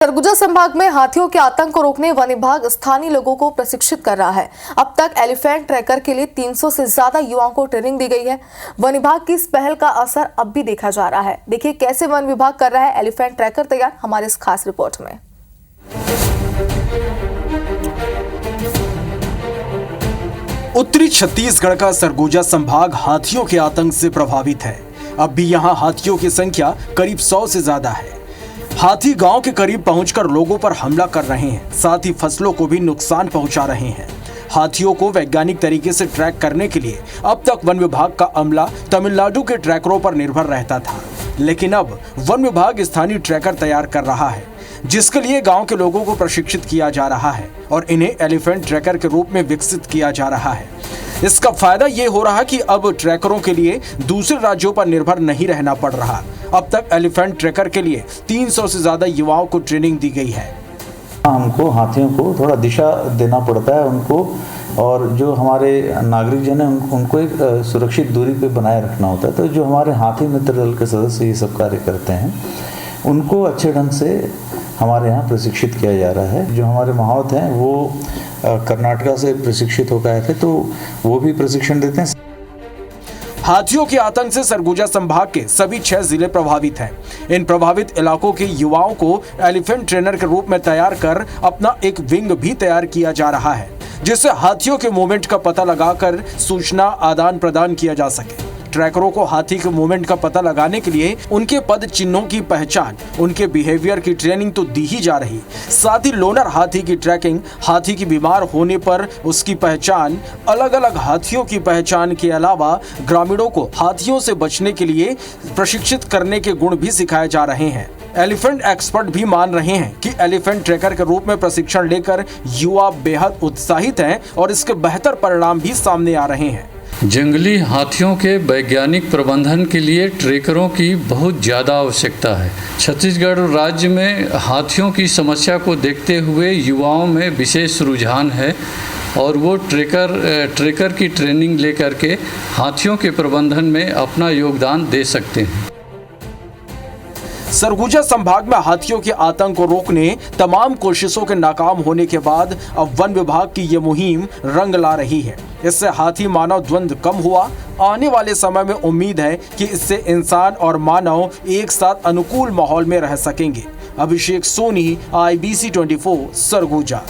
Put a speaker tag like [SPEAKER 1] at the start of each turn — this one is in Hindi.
[SPEAKER 1] सरगुजा संभाग में हाथियों के आतंक को रोकने वन विभाग स्थानीय लोगों को प्रशिक्षित कर रहा है। अब तक एलिफेंट ट्रैकर के लिए 300 से ज्यादा युवाओं को ट्रेनिंग दी गई है। वन विभाग की इस पहल का असर अब भी देखा जा रहा है। देखिए कैसे वन विभाग कर रहा है एलिफेंट ट्रैकर तैयार हमारे इस खास रिपोर्ट में।
[SPEAKER 2] उत्तरी छत्तीसगढ़ का सरगुजा संभाग हाथियों के आतंक से प्रभावित है। अब भी यहाँ हाथियों की संख्या करीब 100 से ज्यादा है। हाथी गांव के करीब पहुंचकर लोगों पर हमला कर रहे हैं, साथ ही फसलों को भी नुकसान पहुंचा रहे हैं। हाथियों को वैज्ञानिक तरीके से ट्रैक करने के लिए अब तक वन विभाग का अमला तमिलनाडु के ट्रैकरों पर निर्भर रहता था, लेकिन अब वन विभाग स्थानीय ट्रैकर तैयार कर रहा है, जिसके लिए गांव के लोगों को प्रशिक्षित किया जा रहा है और इन्हें एलिफेंट ट्रैकर के रूप में विकसित किया जा रहा है। इसका फायदा ये हो रहा कि अब ट्रैकरों के लिए दूसरे राज्यों पर निर्भर नहीं रहना पड़ रहा। अब तक एलिफेंट ट्रैकर के लिए 300 से ज्यादा युवाओं को ट्रेनिंग दी गई है।
[SPEAKER 3] हमको हाथियों को थोड़ा दिशा देना पड़ता है उनको, और जो हमारे नागरिक जन हैं उनको एक सुरक्षित दूरी पे बनाए रखना होता है। तो जो हमारे हाथी मित्र दल के सदस्य ये सब कार्य करते हैं उनको अच्छे ढंग से हमारे यहाँ प्रशिक्षित किया जा रहा है। जो हमारे माहौत हैं वो कर्नाटका से प्रशिक्षित होकर आए थे, तो वो भी प्रशिक्षण देते हैं।
[SPEAKER 2] हाथियों के आतंक से सरगुजा संभाग के सभी 6 जिले प्रभावित हैं। इन प्रभावित इलाकों के युवाओं को एलिफेंट ट्रेनर के रूप में तैयार कर अपना एक विंग भी तैयार किया जा रहा है, जिससे हाथियों के मूवमेंट का पता लगाकर सूचना आदान प्रदान किया जा सके। ट्रैकरों को हाथी के मूवमेंट का पता लगाने के लिए उनके पद चिन्हों की पहचान, उनके बिहेवियर की ट्रेनिंग तो दी ही जा रही, साथ ही लोनर हाथी की ट्रैकिंग, हाथी की बीमार होने पर उसकी पहचान, अलग अलग हाथियों की पहचान के अलावा ग्रामीणों को हाथियों से बचने के लिए प्रशिक्षित करने के गुण भी सिखाए जा रहे हैं। एलिफेंट एक्सपर्ट भी मान रहे हैं कि एलिफेंट ट्रैकर के रूप में प्रशिक्षण लेकर युवा बेहद उत्साहित हैं और इसके बेहतर परिणाम भी सामने आ रहे हैं।
[SPEAKER 4] जंगली हाथियों के वैज्ञानिक प्रबंधन के लिए ट्रैकरों की बहुत ज़्यादा आवश्यकता है। छत्तीसगढ़ राज्य में हाथियों की समस्या को देखते हुए युवाओं में विशेष रुझान है और वो ट्रैकर की ट्रेनिंग लेकर के हाथियों के प्रबंधन में अपना योगदान दे सकते हैं।
[SPEAKER 2] सरगुजा संभाग में हाथियों के आतंक को रोकने तमाम कोशिशों के नाकाम होने के बाद अब वन विभाग की ये मुहिम रंग ला रही है। इससे हाथी मानव द्वंद्व कम हुआ। आने वाले समय में उम्मीद है कि इससे इंसान और मानव एक साथ अनुकूल माहौल में रह सकेंगे। अभिषेक सोनी, IBC 24 सरगुजा।